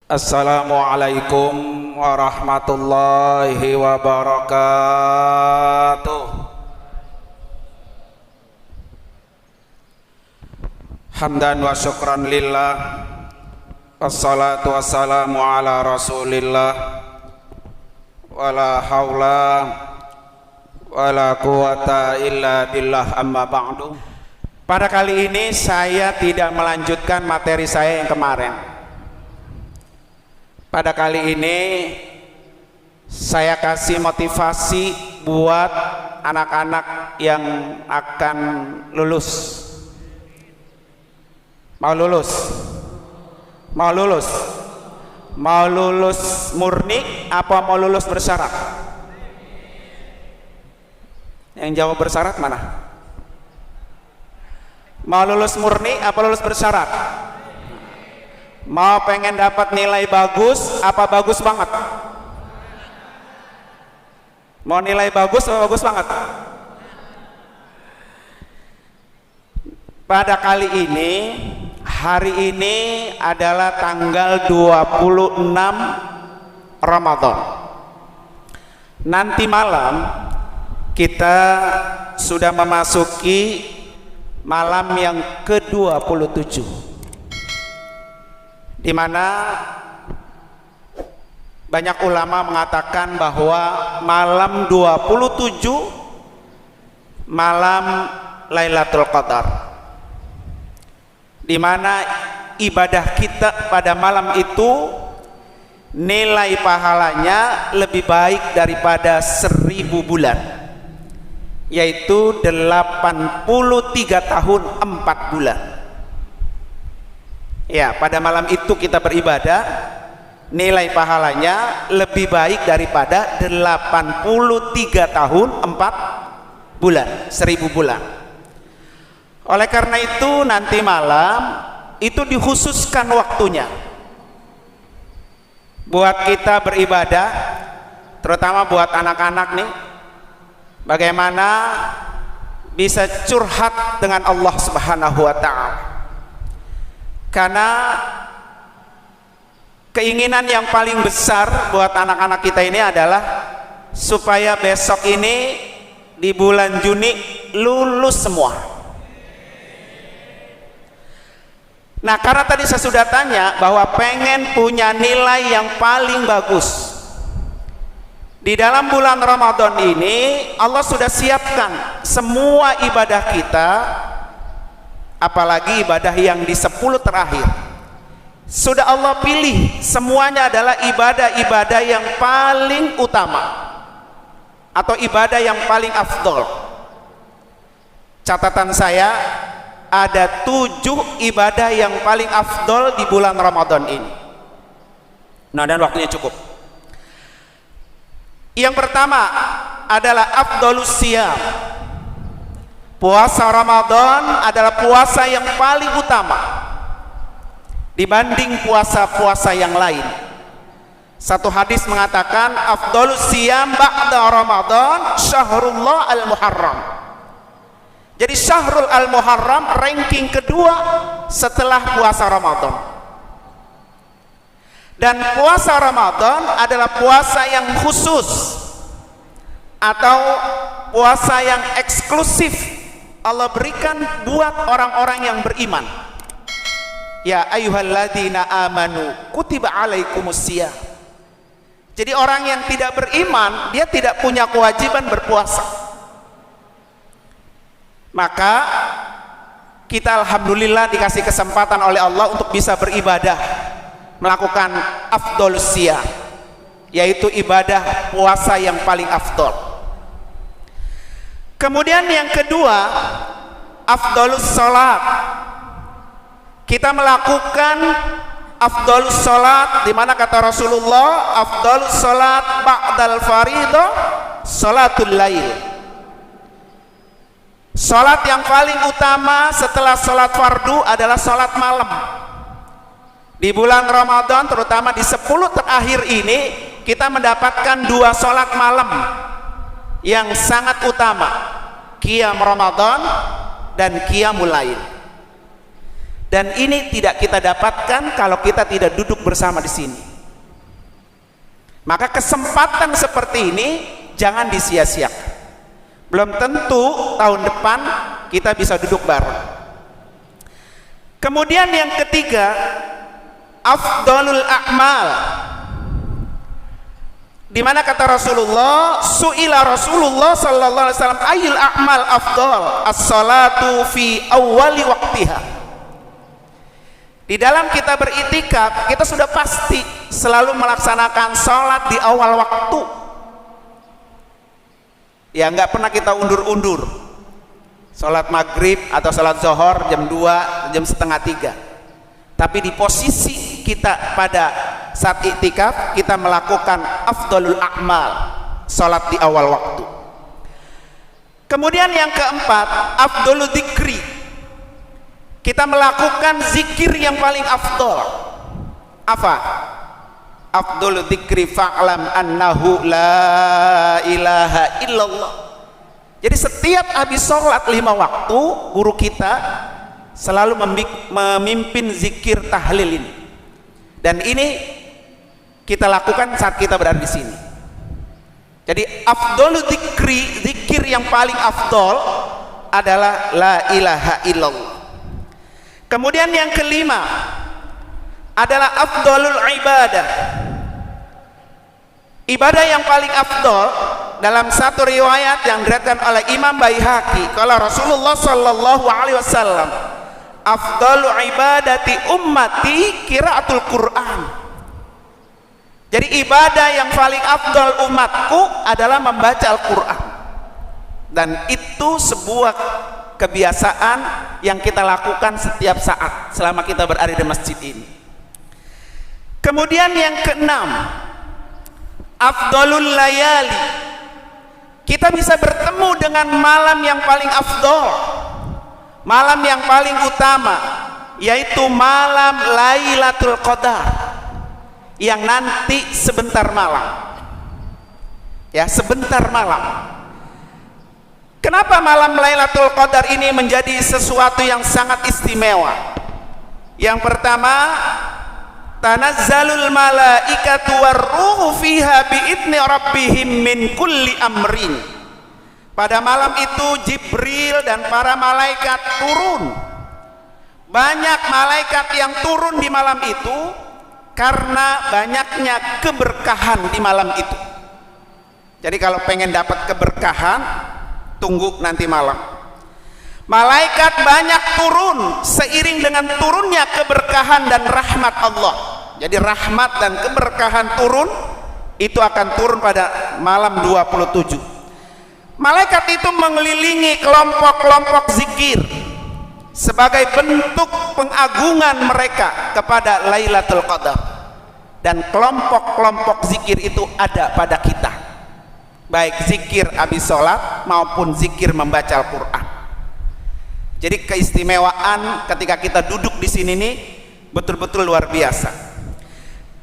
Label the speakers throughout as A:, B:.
A: Assalamualaikum warahmatullahi wabarakatuh. Hamdan wa syukran lillah, wassalatu wassalamu ala rasulillah, wala hawla wala quwata illa billah, amma ba'du. Pada kali ini saya tidak melanjutkan materi saya yang kemarin. Pada kali ini saya kasih motivasi buat anak-anak yang akan lulus. Mau lulus? Mau lulus? Mau lulus murni apa mau lulus bersyarat? Yang jawab bersyarat mana? Mau lulus murni apa lulus bersyarat? Mau pengen dapat nilai bagus apa bagus banget? Mau nilai bagus apa bagus banget? Pada kali ini, hari ini adalah tanggal 26 Ramadan. Nanti malam kita sudah memasuki malam yang ke-27, di mana banyak ulama mengatakan bahwa malam 27 malam Lailatul Qadar, di mana ibadah kita pada malam itu nilai pahalanya lebih baik daripada 1000 bulan, yaitu 83 tahun 4 bulan. Ya, pada malam itu kita beribadah, nilai pahalanya lebih baik daripada 83 tahun 4 bulan, 1000 bulan. Oleh karena itu nanti malam itu dikhususkan waktunya buat kita beribadah, terutama buat anak-anak nih, bagaimana bisa curhat dengan Allah Subhanahu wa Ta'ala. Karena keinginan yang paling besar buat anak-anak kita ini adalah supaya besok ini di bulan Juni lulus semua. Nah, karena tadi saya sudah tanya bahwa pengen punya nilai yang paling bagus di dalam bulan Ramadan ini, Allah sudah siapkan semua ibadah kita, apalagi ibadah yang di 10 terakhir. Sudah Allah pilih semuanya adalah ibadah-ibadah yang paling utama atau ibadah yang paling afdol. Catatan saya, ada 7 ibadah yang paling afdol di bulan Ramadan ini. Nah, dan waktunya cukup. Yang pertama adalah afdolus siyam. Puasa Ramadan adalah puasa yang paling utama dibanding puasa-puasa yang lain. Satu hadis mengatakan afdolus siyam ba'da Ramadan syahrullah al-muharram. Jadi syahrul al-muharram ranking kedua setelah puasa Ramadan. Dan puasa Ramadan adalah puasa yang khusus atau puasa yang eksklusif Allah berikan buat orang-orang yang beriman. Ya ayyuhalladzina amanu kutiba alaikumusiyam. Jadi orang yang tidak beriman, dia tidak punya kewajiban berpuasa. Maka kita alhamdulillah dikasih kesempatan oleh Allah untuk bisa beribadah, melakukan afdolus siyam, yaitu ibadah puasa yang paling afdol. Kemudian yang kedua, afdolus sholat. Kita melakukan afdolus sholat, di mana kata Rasulullah, afdolus sholat ba'dal faridah sholatul lail. Sholat yang paling utama setelah sholat fardu adalah sholat malam. Di bulan Ramadan, terutama di 10 terakhir ini, kita mendapatkan 2 sholat malam yang sangat utama, qiyam Ramadan dan qiyamul lail. Dan ini tidak kita dapatkan kalau kita tidak duduk bersama di sini. Maka kesempatan seperti ini jangan disia-siakan. Belum tentu tahun depan kita bisa duduk bareng. Kemudian yang ketiga, afdalul a'mal. Di mana kata Rasulullah, su'ila Rasulullah sallallahu alaihi wasallam ayyul a'mal afdal, as-salatu fi awwali waqtiha. Di dalam kita beritikaf, kita sudah pasti selalu melaksanakan salat di awal waktu. Ya, nggak pernah kita undur-undur. Salat maghrib atau salat zuhur jam 2, jam setengah 3. Tapi di posisi kita pada saat iktikaf, kita melakukan afdalul a'mal, salat di awal waktu. Kemudian yang keempat, afdalul dzikri. Kita melakukan zikir yang paling afdal. Apa? Afdalul dzikri fa'lam annahu la ilaha illallah. Jadi setiap habis sholat 5 waktu, guru kita selalu memimpin zikir tahlil ini. Dan ini kita lakukan saat kita berada di sini. Jadi afdalul dzikri, zikir yang paling afdal adalah la ilaha illallah. Kemudian yang kelima adalah afdalul ibadah. Ibadah yang paling afdal dalam satu riwayat yang diriwayatkan oleh Imam Baihaqi, kalau Rasulullah sallallahu alaihi wasallam, afdalu ibadati ummati qiraatul Quran. Jadi ibadah yang paling afdal umatku adalah membaca Al-Quran. Dan itu sebuah kebiasaan yang kita lakukan setiap saat selama kita berada di masjid ini. Kemudian yang keenam, afdalul layali. Kita bisa bertemu dengan malam yang paling afdal, malam yang paling utama, yaitu malam Lailatul Qadar, yang nanti sebentar malam. Ya, sebentar malam. Kenapa malam Lailatul Qadar ini menjadi sesuatu yang sangat istimewa? Yang pertama, tanazzalul malaikatu warruhu fiha biidni rabbihim min kulli amrin. Pada malam itu Jibril dan para malaikat turun. Banyak malaikat yang turun di malam itu karena banyaknya keberkahan di malam itu. Jadi kalau pengen dapat keberkahan, tunggu nanti malam. Malaikat banyak turun seiring dengan turunnya keberkahan dan rahmat Allah. Jadi rahmat dan keberkahan turun, itu akan turun pada malam 27. Malaikat itu mengelilingi kelompok-kelompok zikir sebagai bentuk pengagungan mereka kepada Lailatul Qadar. Dan kelompok-kelompok zikir itu ada pada kita, baik zikir habis sholat maupun zikir membaca Al-Quran. Jadi keistimewaan ketika kita duduk di sini nih betul-betul luar biasa.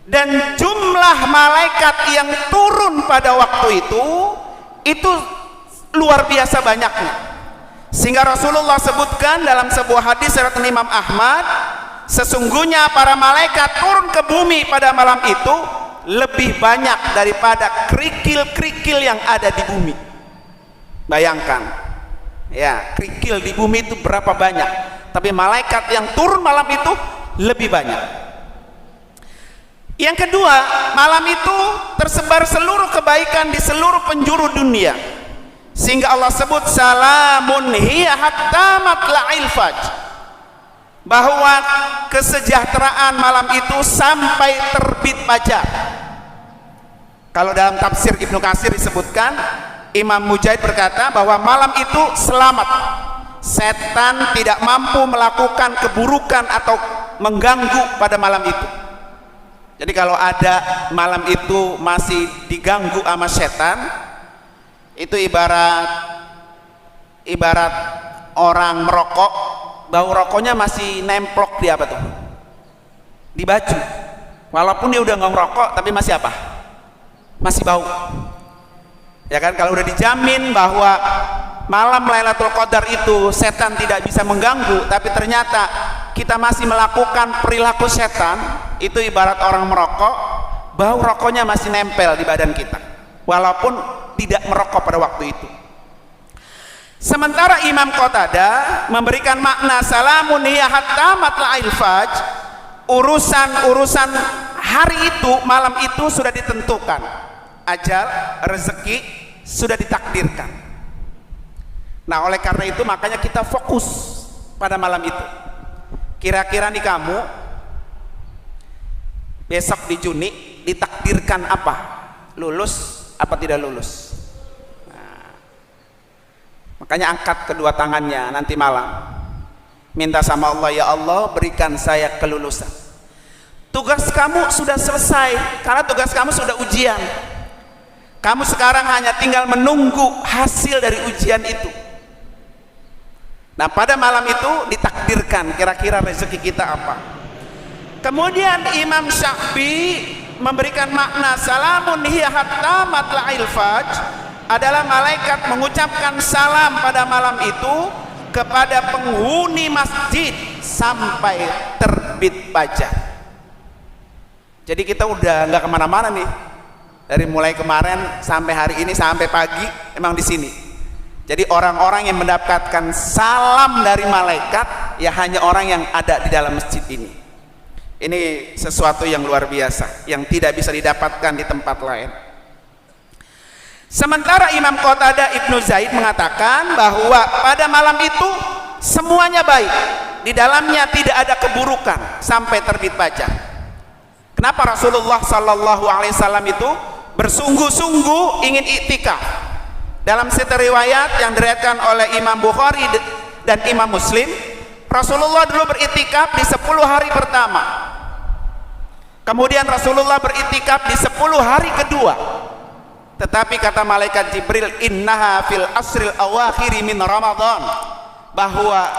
A: Dan jumlah malaikat yang turun pada waktu itu luar biasa banyaknya, sehingga Rasulullah sebutkan dalam sebuah hadis riwayat Imam Ahmad, sesungguhnya para malaikat turun ke bumi pada malam itu lebih banyak daripada kerikil-kerikil yang ada di bumi. Bayangkan, ya, kerikil di bumi itu berapa banyak, tapi malaikat yang turun malam itu lebih banyak. Yang kedua, malam itu tersebar seluruh kebaikan di seluruh penjuru dunia, sehingga Allah sebut salamun hiya hatta matla'il fajr, bahwa kesejahteraan malam itu sampai terbit fajar. Kalau dalam tafsir Ibnu Katsir disebutkan, Imam Mujahid berkata bahwa malam itu selamat, setan tidak mampu melakukan keburukan atau mengganggu pada malam itu. Jadi kalau ada malam itu masih diganggu sama setan, itu ibarat orang merokok, bau rokoknya masih nemplok di apa tuh? Di baju. Walaupun dia udah nggak ngerokok, tapi masih apa? Masih bau. Ya kan, kalau udah dijamin bahwa malam Lailatul Qadar itu setan tidak bisa mengganggu, tapi ternyata kita masih melakukan perilaku setan, itu ibarat orang merokok, bau rokoknya masih nempel di badan kita walaupun tidak merokok pada waktu itu. Sementara Imam Qatadah memberikan makna salamun hiya hatta matla'il fajr, urusan hari itu, malam itu sudah ditentukan, ajal, rezeki sudah ditakdirkan. Nah, oleh karena itu makanya kita fokus pada malam itu. Kira-kira nih kamu besok di Juni ditakdirkan apa? Lulus apa tidak lulus? Nah, makanya angkat kedua tangannya nanti malam, minta sama Allah, ya Allah berikan saya kelulusan. Tugas kamu sudah selesai, karena tugas kamu sudah ujian. Kamu sekarang hanya tinggal menunggu hasil dari ujian itu. Nah, pada malam itu ditakdirkan kira-kira rezeki kita apa. Kemudian Imam Syafi'i memberikan makna salamun hiya hatta matla'il fajr, adalah malaikat mengucapkan salam pada malam itu kepada penghuni masjid sampai terbit fajar. Jadi kita udah nggak kemana-mana nih, dari mulai kemarin sampai hari ini sampai pagi emang di sini. Jadi orang-orang yang mendapatkan salam dari malaikat ya hanya orang yang ada di dalam masjid ini. Ini sesuatu yang luar biasa yang tidak bisa didapatkan di tempat lain. Sementara Imam Qatadah Ibnu Zaid mengatakan bahwa pada malam itu semuanya baik, di dalamnya tidak ada keburukan sampai terbit fajar. Kenapa Rasulullah Sallallahu Alaihi Wasallam itu bersungguh-sungguh ingin iktikaf? Dalam satu riwayat yang diriwayatkan oleh Imam Bukhari dan Imam Muslim, Rasulullah dulu beriktikaf di 10 hari pertama. Kemudian Rasulullah beriktikaf di 10 hari kedua. Tetapi kata malaikat Jibril, innaha fil asril awakhiri min Ramadan, bahwa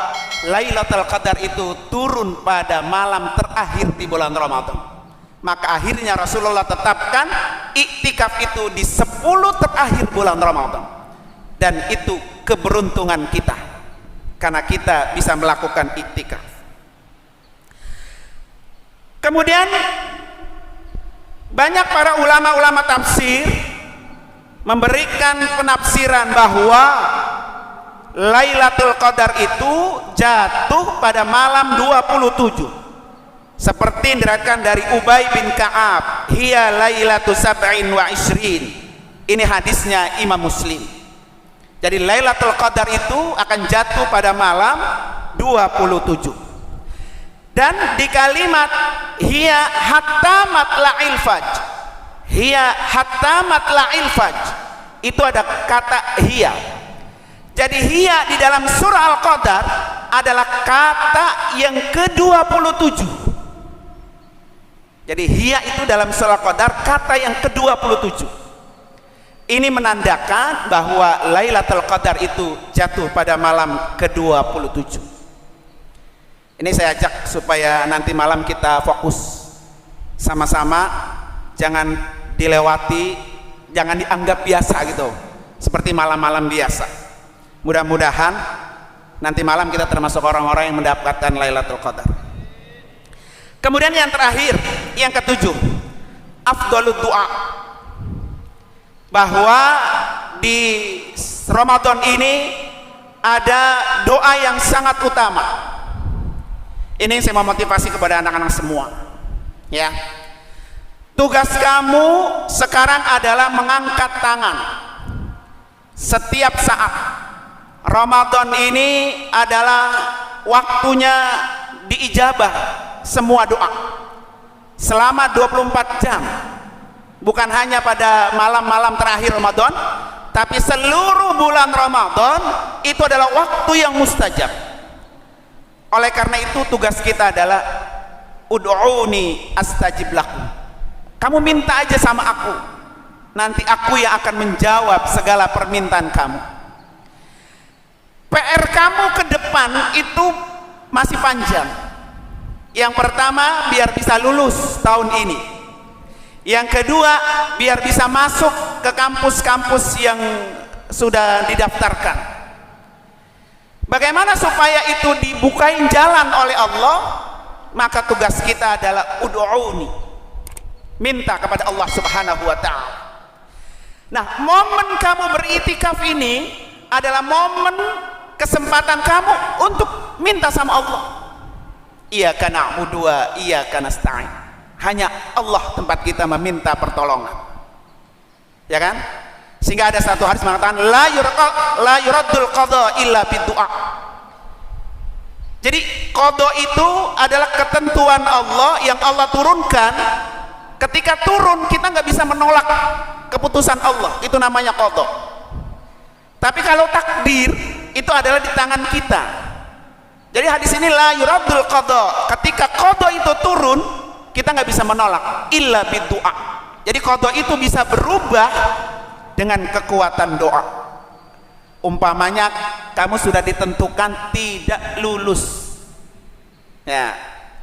A: Lailatul Qadar itu turun pada malam terakhir di bulan Ramadan. Maka akhirnya Rasulullah tetapkan iktikaf itu di 10 terakhir bulan Ramadan. Dan itu keberuntungan kita, karena kita bisa melakukan iktikaf. Kemudian banyak para ulama-ulama tafsir memberikan penafsiran bahwa Lailatul Qadar itu jatuh pada malam 27. Seperti yang diriwayatkan dari Ubay bin Ka'ab, hiya lailatu sab'in wa ishrin. Ini hadisnya Imam Muslim. Jadi Lailatul Qadar itu akan jatuh pada malam 27. Dan di kalimat hiya hatta matla'il fajr, hiya hatta matla'il fajr, itu ada kata hiya. Jadi hiya di dalam surah Al-Qadar adalah kata yang ke-27. Jadi hiya itu dalam surah Qadar kata yang ke-27. Ini menandakan bahwa Lailatul Qadar itu jatuh pada malam ke-27. Ini saya ajak supaya nanti malam kita fokus sama-sama, jangan dilewati, jangan dianggap biasa gitu, seperti malam-malam biasa. Mudah-mudahan nanti malam kita termasuk orang-orang yang mendapatkan Lailatul Qadar. Kemudian yang terakhir, yang ketujuh, afdhalud doa, bahwa di Ramadan ini ada doa yang sangat utama. Ini yang saya mau motivasi kepada anak-anak semua, ya. Tugas kamu sekarang adalah mengangkat tangan setiap saat. Ramadan ini adalah waktunya diijabah semua doa selama 24 jam, bukan hanya pada malam-malam terakhir Ramadan, tapi seluruh bulan Ramadan itu adalah waktu yang mustajab. Oleh karena itu tugas kita adalah ud'uni astajib lakum. Kamu minta aja sama aku, nanti aku yang akan menjawab segala permintaan kamu. PR kamu ke depan itu masih panjang. Yang pertama, biar bisa lulus tahun ini. Yang kedua, biar bisa masuk ke kampus-kampus yang sudah didaftarkan. Bagaimana supaya itu dibukain jalan oleh Allah? Maka tugas kita adalah ud'uni, minta kepada Allah Subhanahu wa ta'ala. Nah, momen kamu beritikaf ini adalah momen kesempatan kamu untuk minta sama Allah. Iyyaka na'budu wa iyyaka nasta'in. Hanya Allah tempat kita meminta pertolongan, ya kan? Sehingga ada satu hadis mengatakan la yuraddul qada illa bidu'a. Jadi qada itu adalah ketentuan Allah yang Allah turunkan. Ketika turun kita nggak bisa menolak keputusan Allah, itu namanya qada. Tapi kalau takdir itu adalah di tangan kita. Jadi hadis ini la yuraddul qada, ketika qada itu turun kita nggak bisa menolak illa bidu'a. Jadi qada itu bisa berubah dengan kekuatan doa. Umpamanya kamu sudah ditentukan tidak lulus, ya,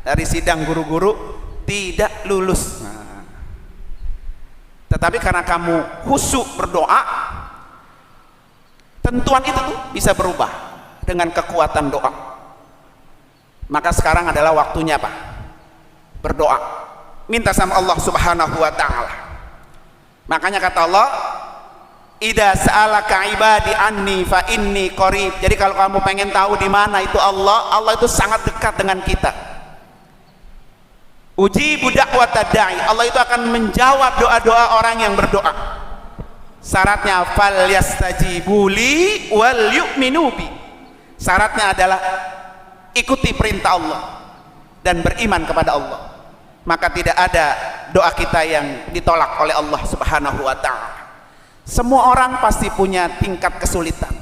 A: dari sidang guru-guru tidak lulus. Nah, tetapi karena kamu khusyuk berdoa, tentuan itu tuh bisa berubah dengan kekuatan doa. Maka sekarang adalah waktunya apa? Berdoa, minta sama Allah Subhanahu wa ta'ala. Makanya kata Allah, idza sa'alaka ibadi anni fa inni qarib. Jadi kalau kamu pengen tahu di mana itu Allah, Allah itu sangat dekat dengan kita. Ujibu da'watad da'i, Allah itu akan menjawab doa-doa orang yang berdoa. Syaratnya fal yastajibu li wal yu'minu bi. Syaratnya adalah ikuti perintah Allah dan beriman kepada Allah. Maka tidak ada doa kita yang ditolak oleh Allah Subhanahu wa ta'ala. Semua orang pasti punya tingkat kesulitan.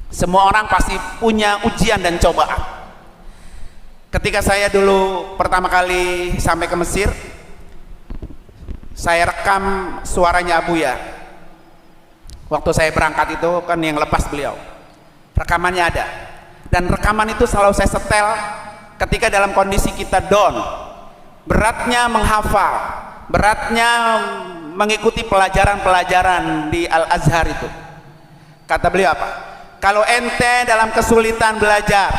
A: Semua orang pasti punya ujian dan cobaan. Ketika saya dulu pertama kali sampai ke Mesir, saya rekam suaranya Abuya. Waktu saya berangkat itu kan yang lepas beliau, rekamannya ada. Dan rekaman itu selalu saya setel ketika dalam kondisi kita down, beratnya menghafal, beratnya mengikuti pelajaran-pelajaran di Al-Azhar itu. Kata beliau apa? Kalau ente dalam kesulitan belajar,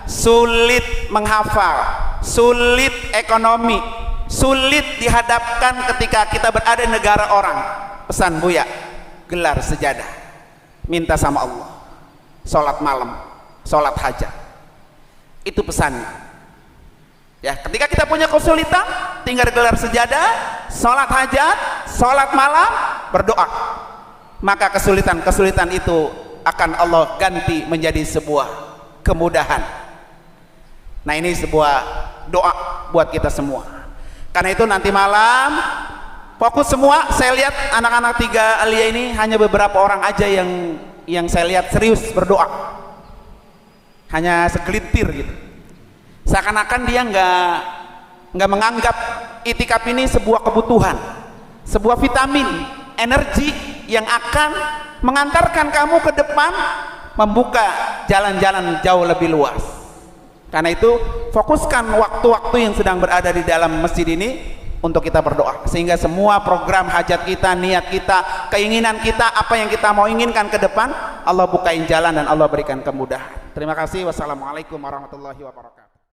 A: sulit menghafal, sulit ekonomi, sulit dihadapkan ketika kita berada di negara orang, pesan Buya, gelar sejadah, minta sama Allah, sholat malam, sholat hajat. Itu pesannya. Ya, ketika kita punya kesulitan, tinggal gelar sejadah, sholat hajat, sholat malam, berdoa. Maka kesulitan-kesulitan itu akan Allah ganti menjadi sebuah kemudahan. Nah, ini sebuah doa buat kita semua. Karena itu nanti malam fokus semua. Saya lihat anak-anak 3 Alia ini hanya beberapa orang aja yang saya lihat serius berdoa. Hanya segelintir gitu. Seakan-akan dia nggak menganggap itikaf ini sebuah kebutuhan, sebuah vitamin, energi yang akan mengantarkan kamu ke depan, membuka jalan-jalan jauh lebih luas. Karena itu fokuskan waktu-waktu yang sedang berada di dalam masjid ini untuk kita berdoa, sehingga semua program hajat kita, niat kita, keinginan kita, apa yang kita mau inginkan ke depan, Allah bukain jalan dan Allah berikan kemudahan. Terima kasih. Wassalamualaikum warahmatullahi wabarakatuh.